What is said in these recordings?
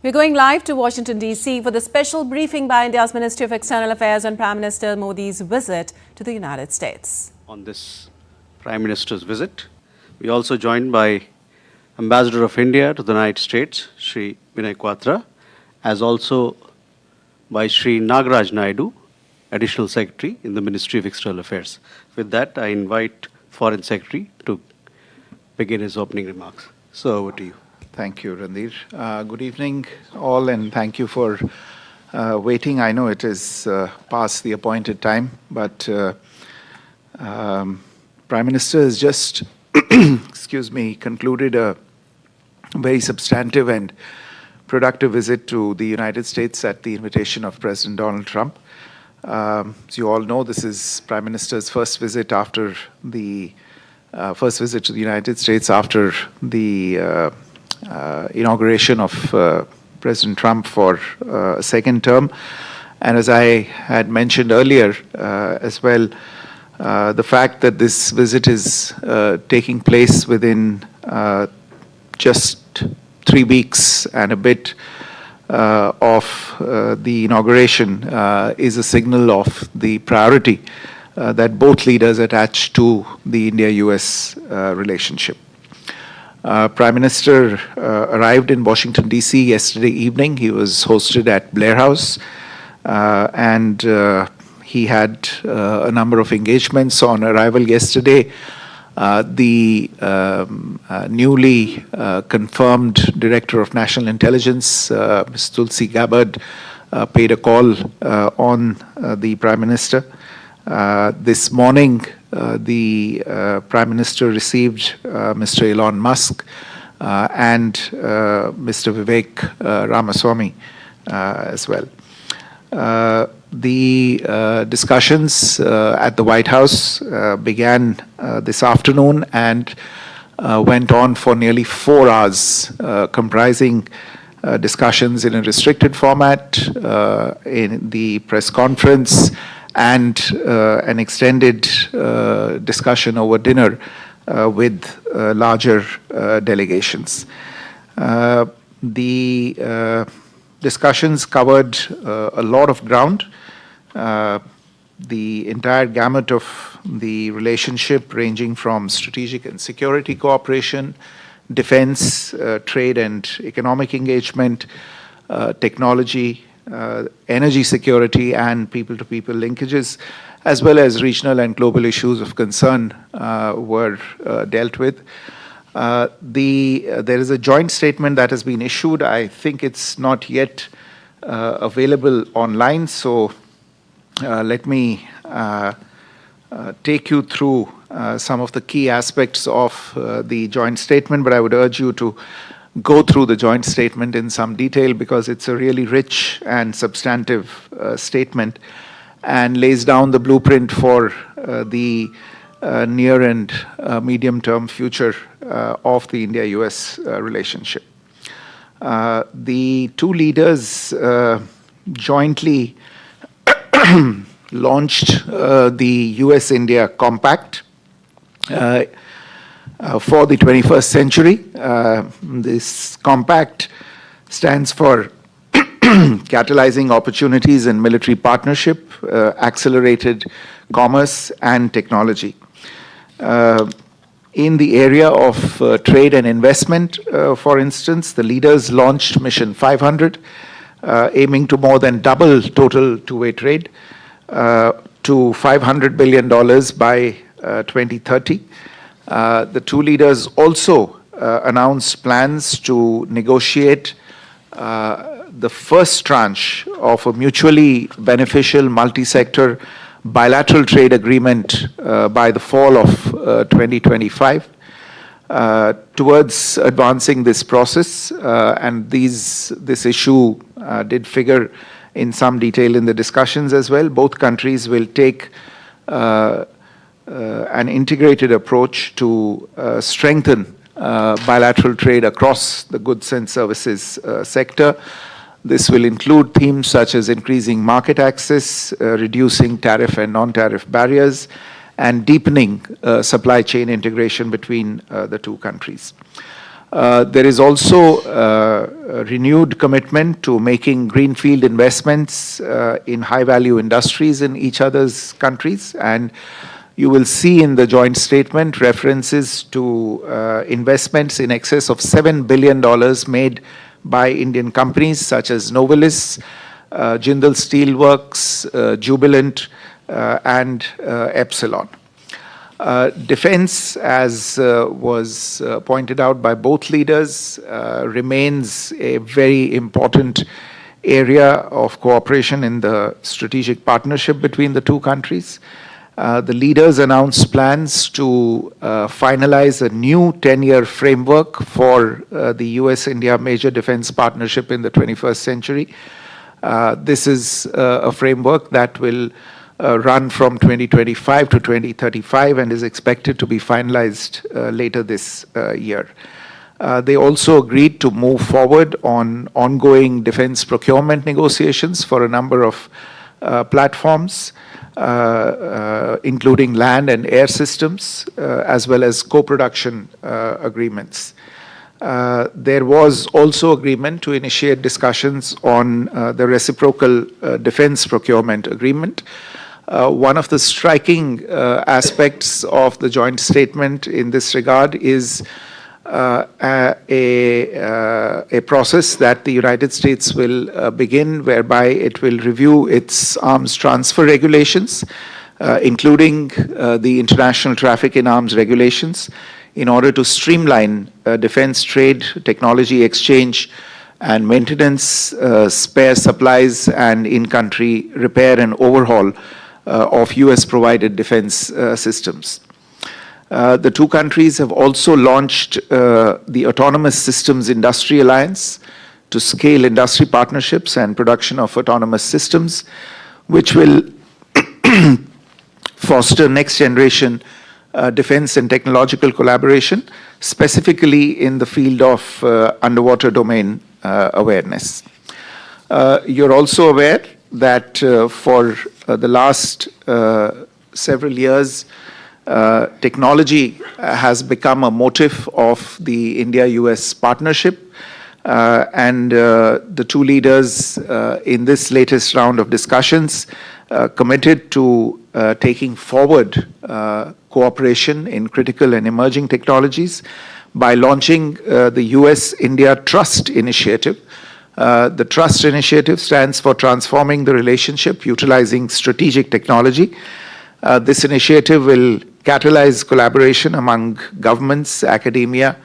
We're going live to Washington, D.C. for the special briefing by India's Ministry of External Affairs on Prime Minister Modi's visit to the United States. On this Prime Minister's visit, we are also joined by Ambassador of India to the United States, Shri Vinay Quatra, as also by Shri Nagaraj Naidu, Additional Secretary in the Ministry of External Affairs. With that, I invite Foreign Secretary to begin his opening remarks. So, over to you. Thank you, Randhir. Good evening, all, and thank you for waiting. I know it is past the appointed time, but Prime Minister has just, concluded a very substantive and productive visit to the United States at the invitation of President Donald Trump. As you all know, this is Prime Minister's first visit after the to the United States after the inauguration of President Trump for a second term. And as I had mentioned earlier as well, the fact that this visit is taking place within just 3 weeks and a bit of the inauguration is a signal of the priority that both leaders attach to the India-US relationship. Prime Minister arrived in Washington, D.C. yesterday evening. He was hosted at Blair House, and he had a number of engagements on arrival yesterday. The newly confirmed Director of National Intelligence, Ms. Tulsi Gabbard, paid a call on the Prime Minister. This morning, the Prime Minister received Mr. Elon Musk and Mr. Vivek Ramaswamy as well. The discussions at the White House began this afternoon and went on for nearly 4 hours, comprising discussions in a restricted format, in the press conference, and an extended discussion over dinner with larger delegations. The discussions covered a lot of ground. The entire gamut of the relationship, ranging from strategic and security cooperation, defense, trade and economic engagement, technology, energy security and people-to-people linkages, as well as regional and global issues of concern were dealt with. There is a joint statement that has been issued. I think it's not yet available online, so let me take you through some of the key aspects of the joint statement, but I would urge you to go through the joint statement in some detail because it's a really rich and substantive statement and lays down the blueprint for the near and medium-term future of the India-US relationship. The two leaders jointly launched the US-India Compact for the 21st century. This compact stands for catalyzing opportunities in military partnership, accelerated commerce and technology. In the area of trade and investment, for instance, the leaders launched Mission 500, aiming to more than double total two-way trade to $500 billion by 2030. The two leaders also announced plans to negotiate the first tranche of a mutually beneficial multi-sector bilateral trade agreement by the fall of 2025. Towards advancing this process, and this issue did figure in some detail in the discussions as well, both countries will take an integrated approach to strengthen bilateral trade across the goods and services sector. This will include themes such as increasing market access, reducing tariff and non-tariff barriers, and deepening supply chain integration between the two countries. There is also a renewed commitment to making greenfield investments in high-value industries in each other's countries, and you will see in the joint statement references to investments in excess of $7 billion made by Indian companies such as Novelis, Jindal Steelworks, Jubilant, and Epsilon. Defense, as was pointed out by both leaders, remains a very important area of cooperation in the strategic partnership between the two countries. The leaders announced plans to finalize a new 10-year framework for the US-India major defense partnership in the 21st century. This is a framework that will run from 2025 to 2035 and is expected to be finalized later this year. They also agreed to move forward on ongoing defense procurement negotiations for a number of platforms, including land and air systems, as well as co-production agreements. There was also agreement to initiate discussions on the reciprocal defense procurement agreement. One of the striking aspects of the joint statement in this regard is a process that the United States will begin, whereby it will review its arms transfer regulations, including the international traffic in arms regulations, in order to streamline defense trade, technology exchange, and maintenance, spare supplies, and in-country repair and overhaul of US-provided defense systems. The two countries have also launched the Autonomous Systems Industry Alliance to scale industry partnerships and production of autonomous systems, which will foster next-generation defense and technological collaboration, specifically in the field of underwater domain awareness. You're also aware that for the last several years, technology has become a motive of the India-US partnership, and the two leaders in this latest round of discussions committed to taking forward cooperation in critical and emerging technologies by launching the US-India Trust Initiative. The Trust Initiative stands for Transforming the Relationship Utilizing Strategic Technology. This initiative will catalyze collaboration among governments, academia,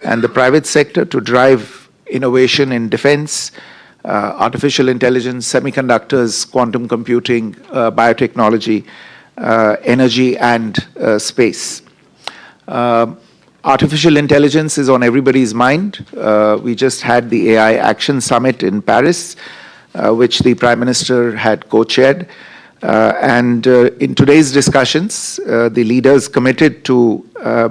and the private sector to drive innovation in defense, artificial intelligence, semiconductors, quantum computing, biotechnology, energy, and space. Artificial intelligence is on everybody's mind. We just had the AI Action Summit in Paris, which the Prime Minister had co-chaired. And in today's discussions, the leaders committed to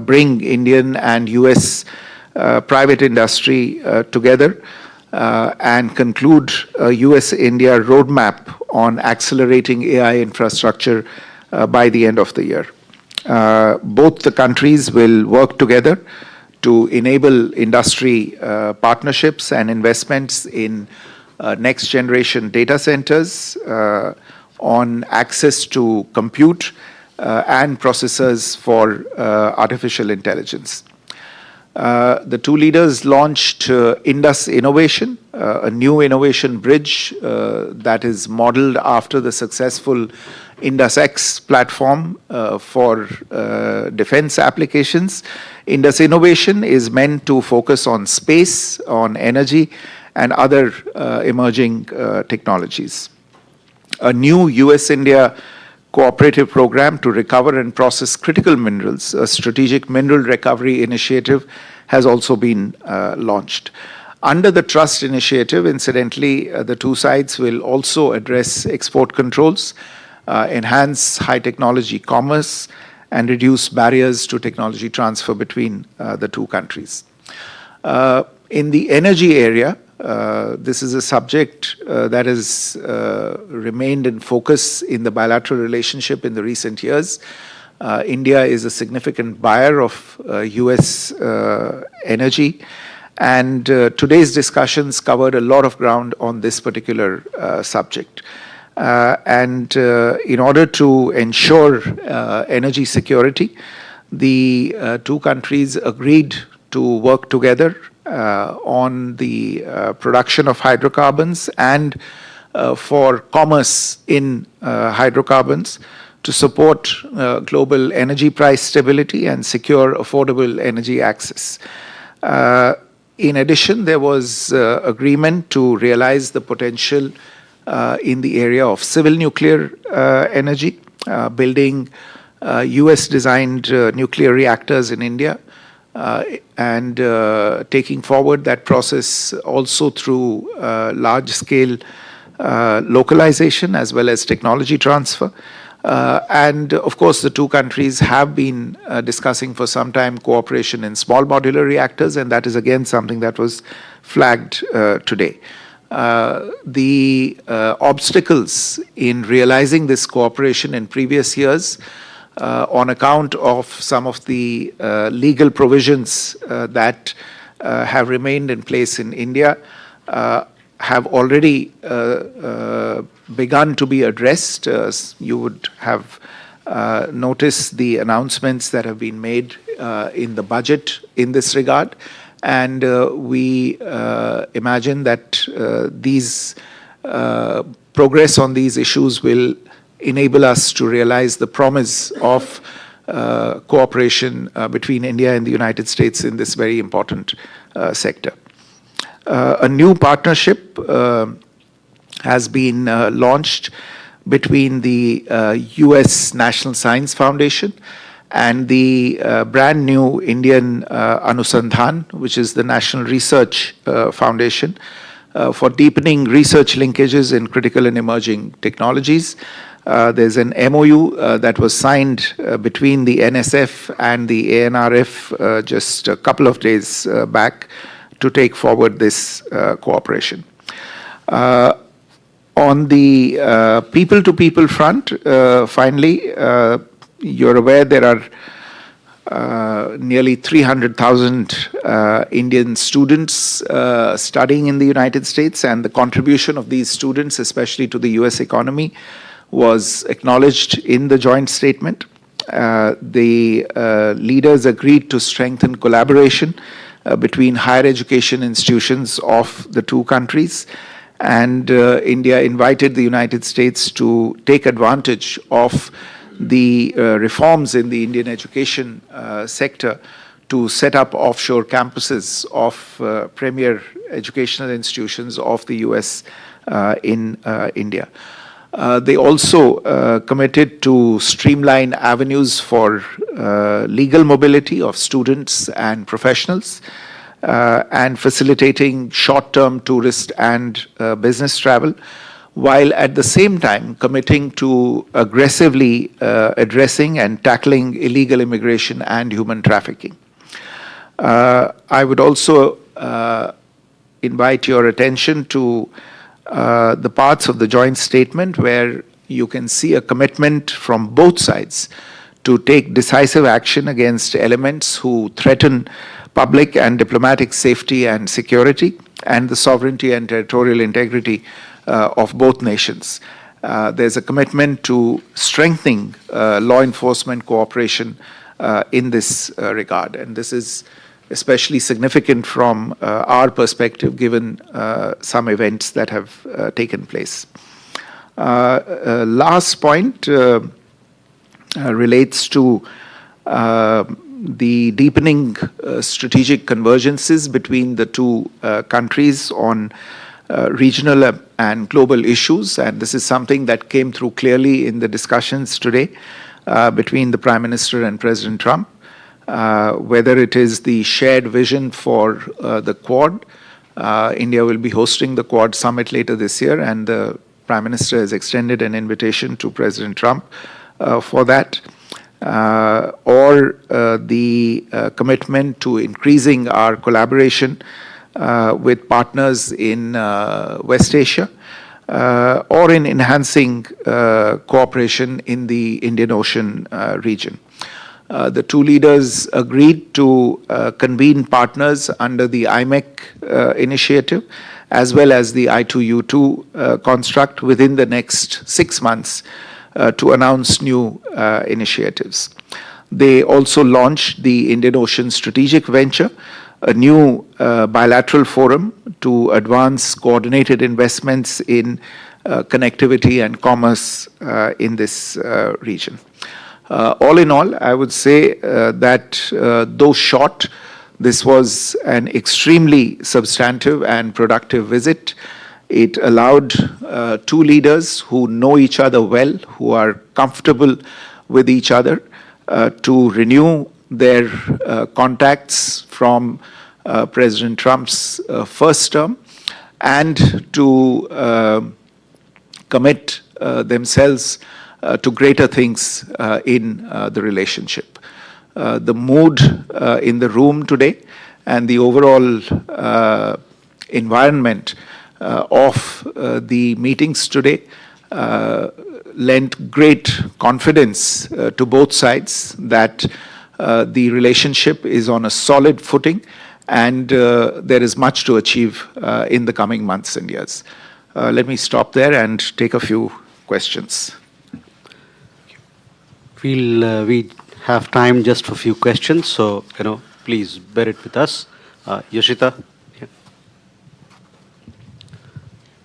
bring Indian and US private industry together and conclude a US-India roadmap on accelerating AI infrastructure by the end of the year. Both the countries will work together to enable industry partnerships and investments in next-generation data centers, on access to compute and processors for artificial intelligence. The two leaders launched Indus Innovation, a new innovation bridge that is modeled after the successful Indus X platform for defense applications. Indus Innovation is meant to focus on space, on energy, and other emerging technologies. A new US-India cooperative program to recover and process critical minerals, a strategic mineral recovery initiative, has also been launched. Under the Trust Initiative, incidentally, the two sides will also address export controls, enhance high technology commerce, and reduce barriers to technology transfer between the two countries. In the energy area, this is a subject that has remained in focus in the bilateral relationship in the recent years. India is a significant buyer of US energy, and today's discussions covered a lot of ground on this particular subject. In order to ensure energy security, the two countries agreed to work together on the production of hydrocarbons and for commerce in hydrocarbons to support global energy price stability and secure affordable energy access. In addition, there was agreement to realize the potential in the area of civil nuclear energy, building US-designed nuclear reactors in India, and taking forward that process also through large-scale localization as well as technology transfer. And of course, the two countries have been discussing for some time cooperation in small modular reactors, and that is again something that was flagged today. The obstacles in realizing this cooperation in previous years on account of some of the legal provisions that have remained in place in India have already begun to be addressed. You would have noticed the announcements that have been made in the budget in this regard. And we imagine that these progress on these issues will enable us to realize the promise of cooperation between India and the United States in this very important sector. A new partnership has been launched between the US National Science Foundation and the brand new Indian Anusandhan, which is the National Research Foundation, for deepening research linkages in critical and emerging technologies. There's an MOU that was signed between the NSF and the ANRF just a couple of days back to take forward this cooperation. On the people-to-people front, finally, you're aware there are nearly 300,000 Indian students studying in the United States, and the contribution of these students, especially to the US economy, was acknowledged in the joint statement. The leaders agreed to strengthen collaboration between higher education institutions of the two countries, and India invited the United States to take advantage of the reforms in the Indian education sector to set up offshore campuses of premier educational institutions of the US in India. They also committed to streamline avenues for legal mobility of students and professionals, and facilitating short-term tourist and business travel, while at the same time committing to aggressively addressing and tackling illegal immigration and human trafficking. I would also invite your attention to the parts of the joint statement where you can see a commitment from both sides to take decisive action against elements who threaten public and diplomatic safety and security, and the sovereignty and territorial integrity of both nations. There's a commitment to strengthening law enforcement cooperation in this regard, and this is especially significant from our perspective, given some events that have taken place. Last point relates to the deepening strategic convergences between the two countries on regional and global issues, and this is something that came through clearly in the discussions today between the Prime Minister and President Trump. Whether it is the shared vision for the Quad, India will be hosting the Quad summit later this year, and the Prime Minister has extended an invitation to President Trump for that, or the commitment to increasing our collaboration with partners in West Asia, or in enhancing cooperation in the Indian Ocean region. The two leaders agreed to convene partners under the IMEC initiative, as well as the I2U2 construct within the next 6 months to announce new initiatives. They also launched the Indian Ocean Strategic Venture, a new bilateral forum to advance coordinated investments in connectivity and commerce in this region. All in all, I would say that though short, this was an extremely substantive and productive visit. It allowed two leaders who know each other well, who are comfortable with each other, to renew their contacts from President Trump's first term, and to commit themselves to greater things in the relationship. The mood in the room today and the overall environment of the meetings today lent great confidence to both sides that the relationship is on a solid footing, and there is much to achieve in the coming months and years. Let me stop there and take a few questions. We have time just for a few questions, so please bear it with us. Yoshita. Yeah.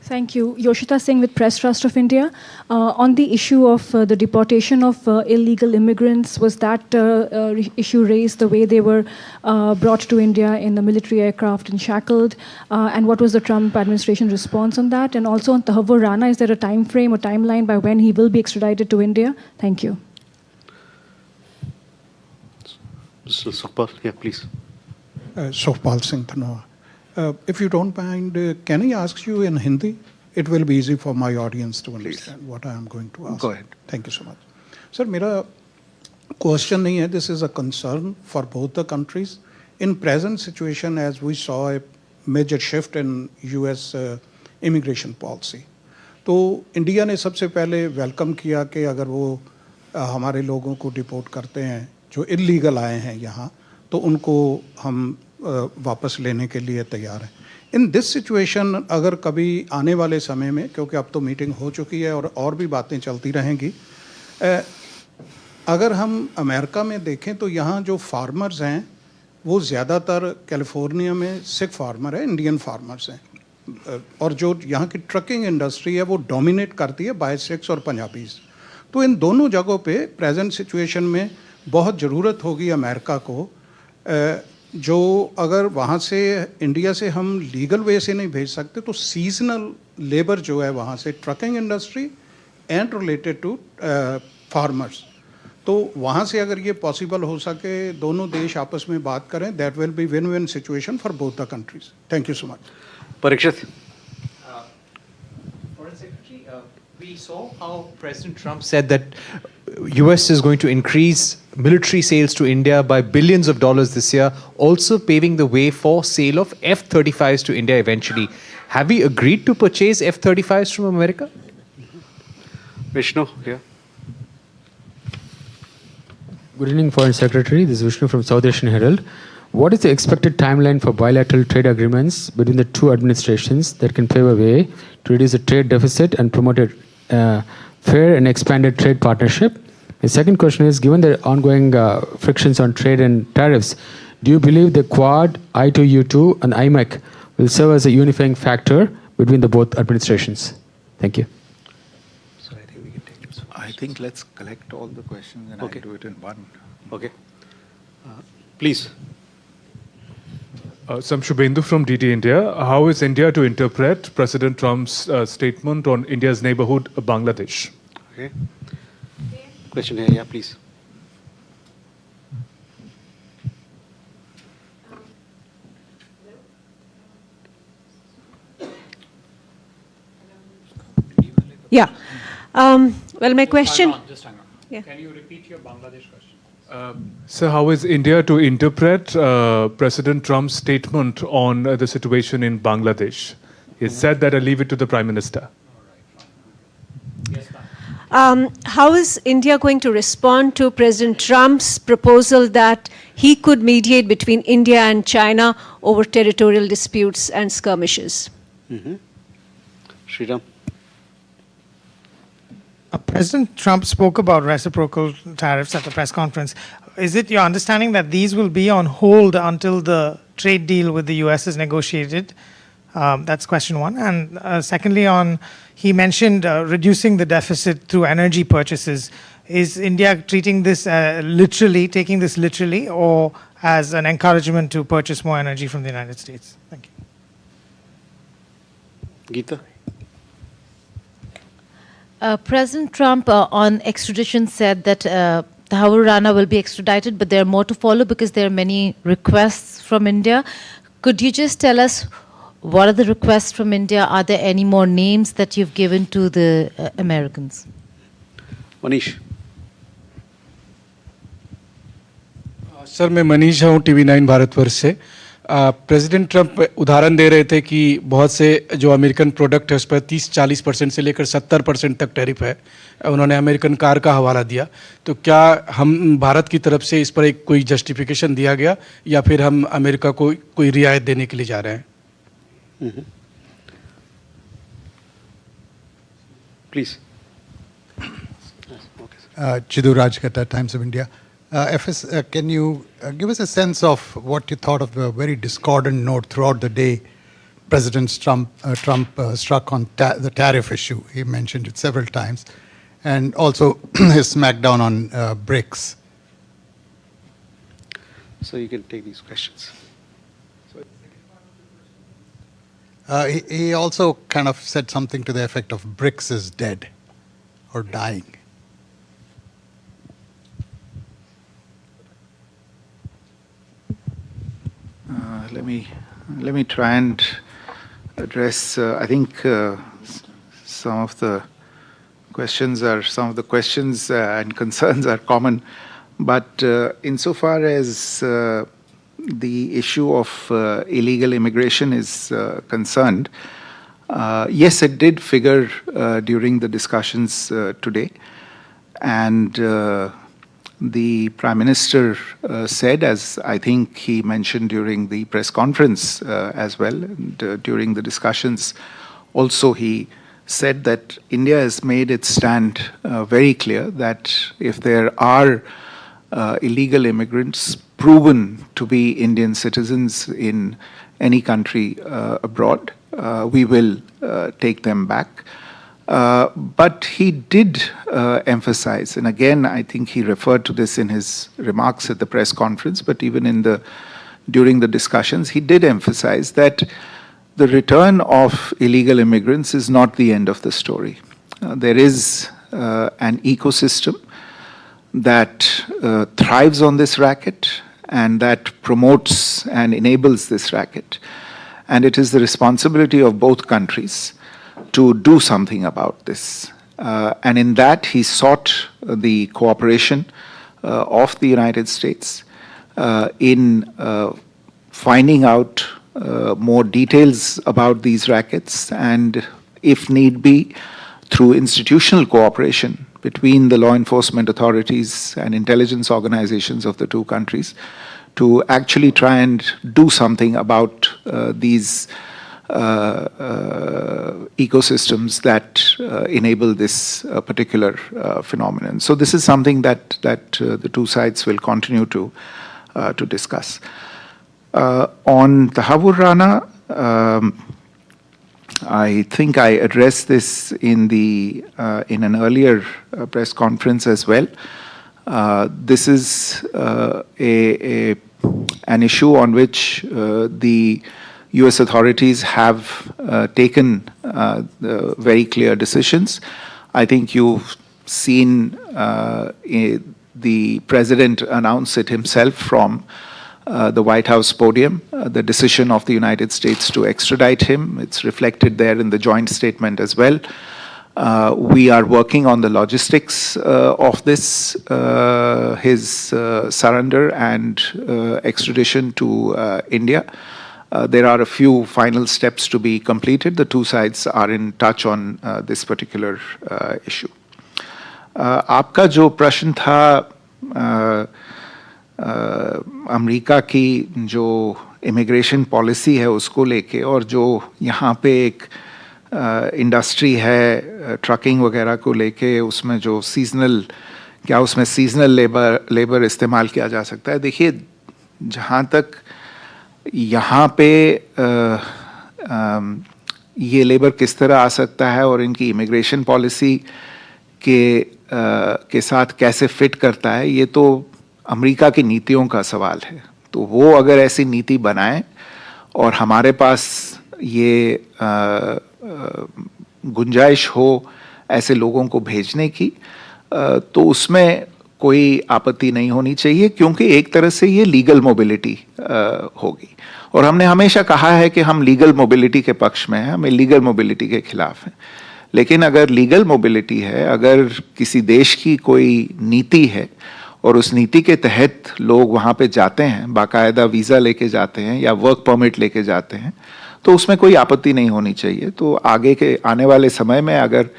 Thank you. Yoshita Singh with Press Trust of India. On the issue of the deportation of illegal immigrants, was that issue raised the way they were brought to India in the military aircraft and shackled? And what was the Trump administration response on that? And also on Tahavur Rana, is there a time frame or timeline by when he will be extradited to India? Thank you. Mr. Sukhpal, yeah, please. Sukhpal Singh Dhanoa. If you don't mind, can I ask you in Hindi? It will be easy for my audience to understand what I am going to ask. Go ahead. Thank you so much. Sir, मेरा question नहीं है. This is a concern for both the countries. In present situation, as we saw a major shift in US immigration policy, तो India ने सबसे पहले welcome किया कि अगर वो हमारे लोगों को डिपोर्ट करते हैं जो इलीगल आए हैं यहाँ, तो उनको हम वापस लेने के लिए तैयार हैं. इन दिस सिचुएशन अगर कभी आने वाले समय में, क्योंकि अब तो मीटिंग हो चुकी है और भी बातें चलती रहेंगी, अगर हम अमेरिका में देखें तो यहाँ जो फार्मर्स हैं वो ज़्यादातर कैलिफोर्निया में सिख फार्मर है, इंडियन फार्मर्स हैं, और जो यहाँ की ट्रकिंग इंडस्ट्री है वो डोमिनेट करती है बाय सिख्स और पंजाबीज़. तो इन दोनों जगहों पे प्रेजेंट सिचुएशन में बहुत ज़रूरत होगी अमेरिका को, जो अगर वहाँ से इंडिया से हम लीगल वे से नहीं भेज सकते तो सीजनल लेबर जो है वहाँ से trucking industry and related to farmers, तो वहाँ से अगर ये पॉसिबल हो सके, दोनों देश आपस में बात करें, that will be win win situation for both the countries. Thank you so much. Parikshit. Foreign Secretary, we saw how President Trump said that US is going to increase military sales to India by billions of dollars this year, also paving the way for sale of F-35s to India eventually. Have we agreed to purchase F-35s from America? Vishnu, yeah. Good evening, Foreign Secretary. This is Vishnu from South Asian Herald. What is the expected timeline for bilateral trade agreements between the two administrations that can pave a way to reduce the trade deficit and promote a fair and expanded trade partnership? The second question is, given the ongoing frictions on trade and tariffs, do you believe the Quad, I2U2 and IMEC will serve as a unifying factor between the both administrations? Thank you. So I think we can take this. I think let's collect all the questions and Okay. I'll do it in one. Okay. Please. Sam Shubhendu from DD India. How is India to interpret President Trump's statement on India's neighborhood, Bangladesh? Okay. Question here, yeah, please. Yeah. Well, my question. Just hang on. Yeah. Can you repeat your Bangladesh question? So how is India to interpret President Trump's statement on the situation in Bangladesh? He said that I leave it to the Prime Minister. Yes, ma'am. How is India going to respond to President Trump's proposal that he could mediate between India and China over territorial disputes and skirmishes? Sriram. President Trump spoke about reciprocal tariffs at the press conference. Is it your understanding that these will be on hold until the trade deal with the US is negotiated? That's question one. And secondly, he mentioned reducing the deficit through energy purchases. Is India treating this taking this literally, or as an encouragement to purchase more energy from the United States? Thank you. Geeta. President Trump on extradition said that Thakur Rana will be extradited, but there are more to follow because there are many requests from India. Could you just tell us what are the requests from India? Are there any more names that you've given to the Americans? Manish. Sir मैं मनीष हूँ TV9 Bharatvarsh से president Trump उदाहरण दे रहे थे कि बहुत से जो अमेरिकन प्रोडक्ट है उस पर 30-40% से लेकर 70% तक टैरिफ है उन्होंने अमेरिकन कार का हवाला दिया तो क्या हम भारत की तरफ से इस पर एक कोई जस्टिफिकेशन दिया गया या फिर हम अमेरिका को कोई रियायत देने के लिए जा रहे हैं please Chidu Rajkata, Times of India. FS, can you give us a sense of what you thought of the very discordant note throughout the day President Trump struck on the tariff issue? He mentioned it several times. And also his smackdown on BRICS. So you can take these questions. He also kind of said something to the effect of BRICS is dead or dying. Let me try and address. I think some of the questions and concerns are common, but insofar as the issue of illegal immigration is concerned, yes, it did figure during the discussions today, and the Prime Minister said, as I think he mentioned during the press conference as well, and during the discussions also he said that India has made its stand very clear that if there are illegal immigrants proven to be Indian citizens in any country abroad, we will take them back. But he did emphasize, and again, I think he referred to this in his remarks at the press conference, but even during the discussions, he did emphasize that the return of illegal immigrants is not the end of the story. There is an ecosystem that thrives on this racket and that promotes and enables this racket. And it is the responsibility of both countries to do something about this. And in that, he sought the cooperation of the United States in finding out more details about these rackets and, if need be, through institutional cooperation between the law enforcement authorities and intelligence organizations of the two countries to actually try and do something about these ecosystems that enable this particular phenomenon. So this is something that the two sides will continue to discuss. On Thakur Rana, I think I addressed this in an earlier press conference as well. This is an issue on which the US authorities have taken very clear decisions. I think you've seen the president announce it himself from the White House podium, the decision of the United States to extradite him. It's reflected there in the joint statement as well. We are working on the logistics of this, his surrender and extradition to India. There are a few final steps to be completed. The two sides are in touch on this particular issue. आपका जो प्रश्न था America की जो immigration policy है उसको लेके, और जो यहाँ पे एक इंडस्ट्री है ट्रकिंग वगैरह को लेके, उसमें जो सीजनल, क्या उसमें सीजनल लेबर इस्तेमाल किया जा सकता है। देखिए, जहाँ तक यहाँ पे ये लेबर किस तरह आ सकता है और इनकी इमिग्रेशन पॉलिसी के साथ कैसे फिट करता है, ये तो अमेरिका की नीतियों का सवाल है। तो वो अगर ऐसी नीति बनाए और हमारे पास ये गुंजाइश हो ऐसे लोगों को भेजने की, तो उसमें कोई आपत्ति नहीं होनी चाहिए, क्योंकि एक तरह से ये लीगल मोबिलिटी होगी। और हमने हमेशा कहा है कि हम लीगल मोबिलिटी के पक्ष में हैं, हम लीगल मोबिलिटी के खिलाफ हैं। लेकिन अगर लीगल मोबिलिटी है, अगर किसी देश की कोई नीति है और उस नीति के तहत लोग वहाँ पे जाते हैं, बाकायदा वीज़ा लेके जाते हैं या वर्क परमिट लेके जाते हैं, तो उसमें कोई आपत्ति नहीं होनी चाहिए। तो आगे के आने वाले समय में अगर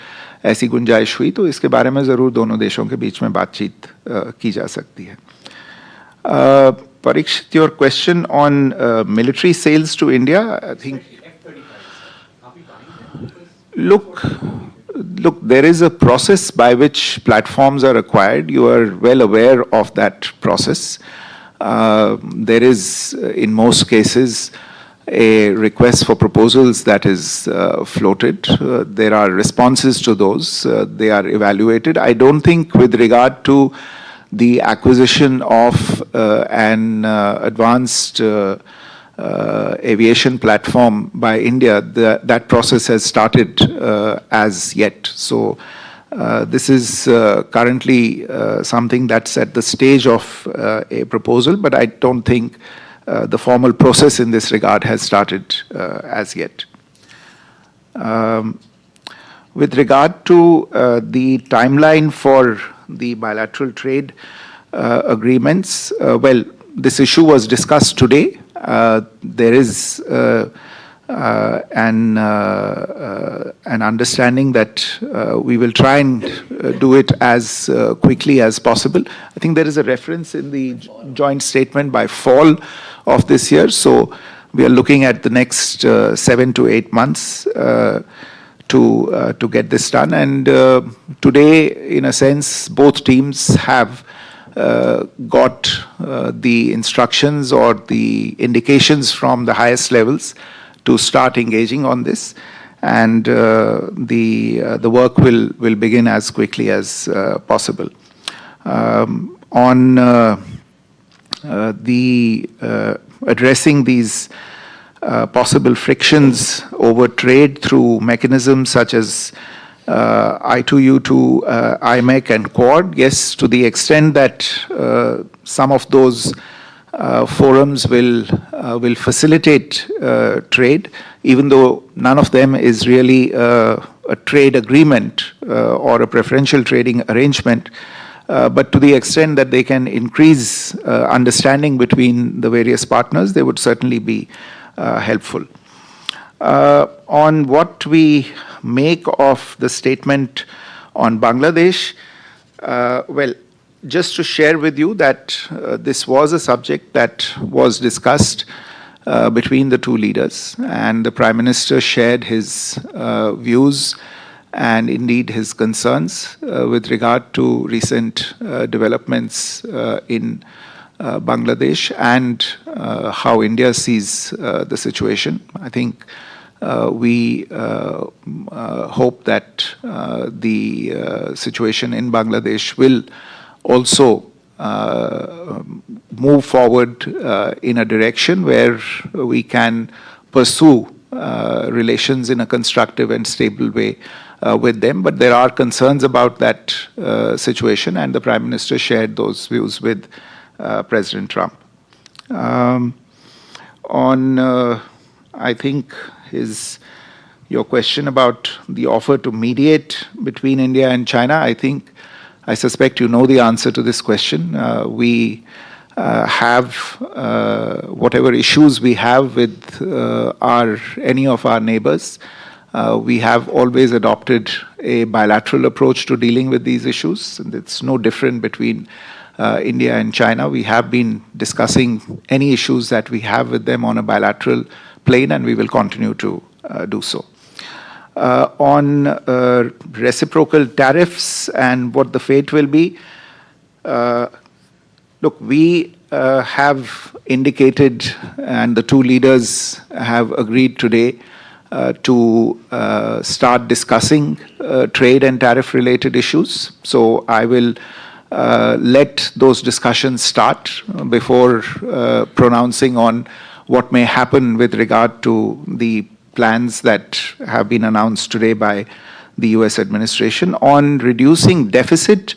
ऐसी गुंजाइश हुई तो इसके बारे में ज़रूर दोनों देशों के बीच में बातचीत की जा सकती है। Parikshit, your question on military sales to India, I think, look, there is a process by which platforms are acquired. You are well aware of that process. There is, in most cases, a request for proposals that is floated. There are responses to those. They are evaluated. I don't think with regard to the acquisition of an advanced aviation platform by India, that process has started as yet. So this is currently something that's at the stage of a proposal, but I don't think the formal process in this regard has started as yet. With regard to the timeline for the bilateral trade agreements, well, this issue was discussed today. There is an understanding that we will try and do it as quickly as possible. I think there is a reference in the joint statement by fall of this year. So we are looking at the next 7 to 8 months to get this done. And today, in a sense, both teams have got the instructions or the indications from the highest levels to start engaging on this, and the work will begin as quickly as possible. On the addressing these possible frictions over trade through mechanisms such as I2U2, IMEC and Quad, yes, to the extent that some of those forums will facilitate trade, even though none of them is really a trade agreement or a preferential trading arrangement, but to the extent that they can increase understanding between the various partners, they would certainly be helpful. On what we make of the statement on Bangladesh, well, just to share with you that this was a subject that was discussed between the two leaders, and the Prime Minister shared his views and indeed his concerns with regard to recent developments in Bangladesh and how India sees the situation. I think we hope that the situation in Bangladesh will also move forward in a direction where we can pursue relations in a constructive and stable way with them. But there are concerns about that situation, and the Prime Minister shared those views with President Trump. On, I think, your question about the offer to mediate between India and China, I suspect you know the answer to this question. We have whatever issues we have with any of our neighbors, We have always adopted a bilateral approach to dealing with these issues, and it's no different between India and China. We have been discussing any issues that we have with them on a bilateral plane, and we will continue to do so. On reciprocal tariffs and what the fate will be, look, we have indicated, and the two leaders have agreed today to start discussing trade and tariff related issues. So I will let those discussions start before pronouncing on what may happen with regard to the plans that have been announced today by the US administration. On reducing deficit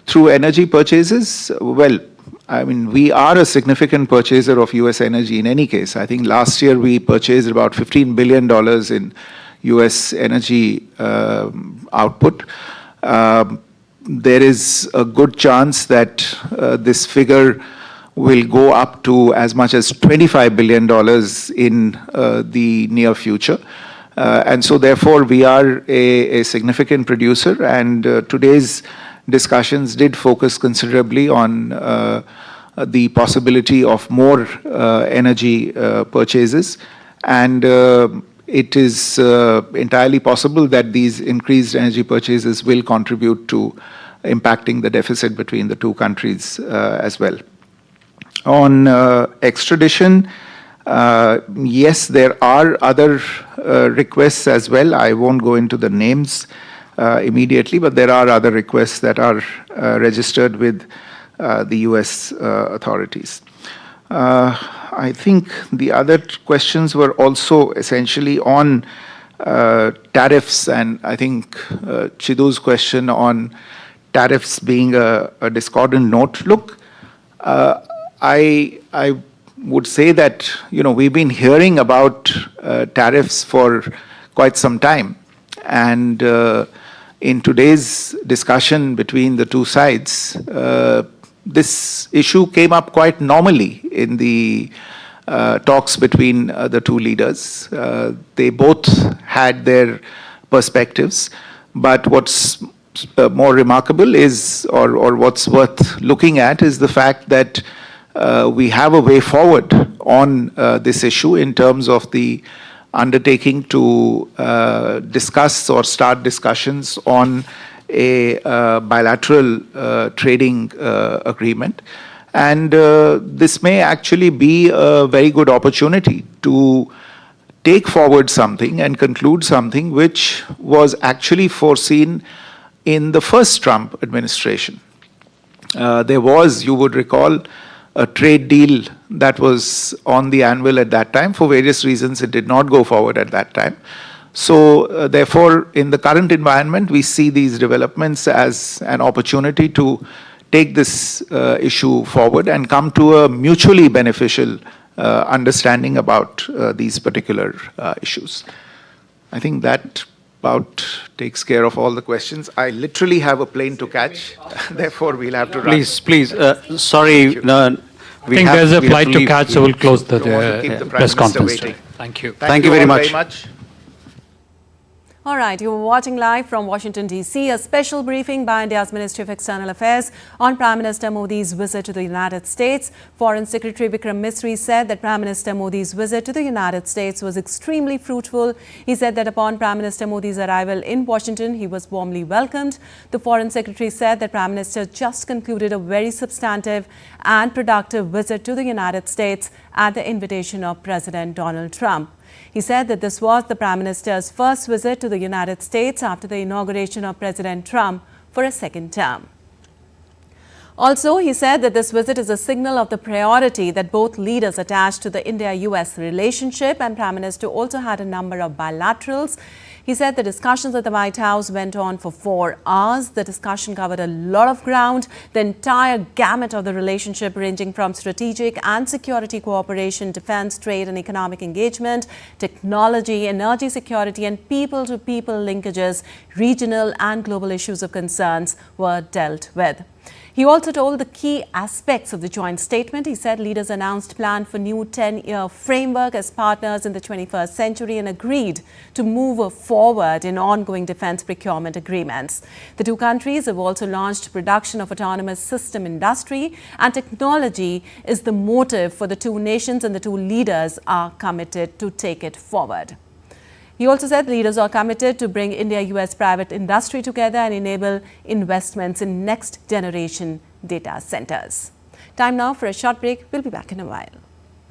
through energy purchases, well, I mean, we are a significant purchaser of US energy in any case. I think last year we purchased about $15 billion in US energy output. There is a good chance that this figure will go up to as much as $25 billion in the near future. And so therefore we are a significant producer, and today's discussions did focus considerably on the possibility of more energy purchases, and it is entirely possible that these increased energy purchases will contribute to impacting the deficit between the two countries as well. On extradition, yes, there are other requests as well. I won't go into the names immediately, but there are other requests that are registered with the US authorities. I think the other questions were also essentially on tariffs, and I think Chidu's question on tariffs being a discordant note. Look, I would say that, you know, we've been hearing about tariffs for quite some time, and in today's discussion between the two sides, this issue came up quite normally in the talks between the two leaders. They both had their perspectives, but what's more remarkable is, or what's worth looking at, is the fact that we have a way forward on this issue in terms of the undertaking to discuss or start discussions on a bilateral trading agreement. And this may actually be a very good opportunity to take forward something and conclude something which was actually foreseen in the first Trump administration. There was, you would recall, a trade deal that was on the anvil at that time. For various reasons, it did not go forward at that time. So therefore, in the current environment, we see these developments as an opportunity to take this issue forward and come to a mutually beneficial understanding about these particular issues. I think that about takes care of all the questions. I literally have a plane to catch, therefore we'll have to run. Please, sorry. I think there's a flight to catch, so we'll close the press conference. Thank you. Thank you very much. All right, you're watching live from Washington, D.C., a special briefing by India's Ministry of External Affairs on Prime Minister Modi's visit to the United States. Foreign Secretary Vikram Misri said that Prime Minister Modi's visit to the United States was extremely fruitful. He said that upon Prime Minister Modi's arrival in Washington, he was warmly welcomed. The Foreign Secretary said that Prime Minister just concluded a very substantive and productive visit to the United States at the invitation of President Donald Trump. He said that this was the Prime Minister's first visit to the United States after the inauguration of President Trump for a second term. Also, he said that this visit is a signal of the priority that both leaders attached to the India-US relationship, and Prime Minister also had a number of bilaterals. He said the discussions at the White House went on for 4 hours. The discussion covered a lot of ground, the entire gamut of the relationship ranging from strategic and security cooperation, defense, trade and economic engagement, technology, energy security and people-to-people linkages, regional and global issues of concerns were dealt with. He also told the key aspects of the joint statement. He said leaders announced plan for new 10-year framework as partners in the 21st century and agreed to move forward in ongoing defense procurement agreements. The two countries have also launched production of autonomous system industry, and technology is the motive for the two nations, and the two leaders are committed to take it forward. He also said leaders are committed to bring India-US private industry together and enable investments in next-generation data centers. Time now for a short break. We'll be back in a while.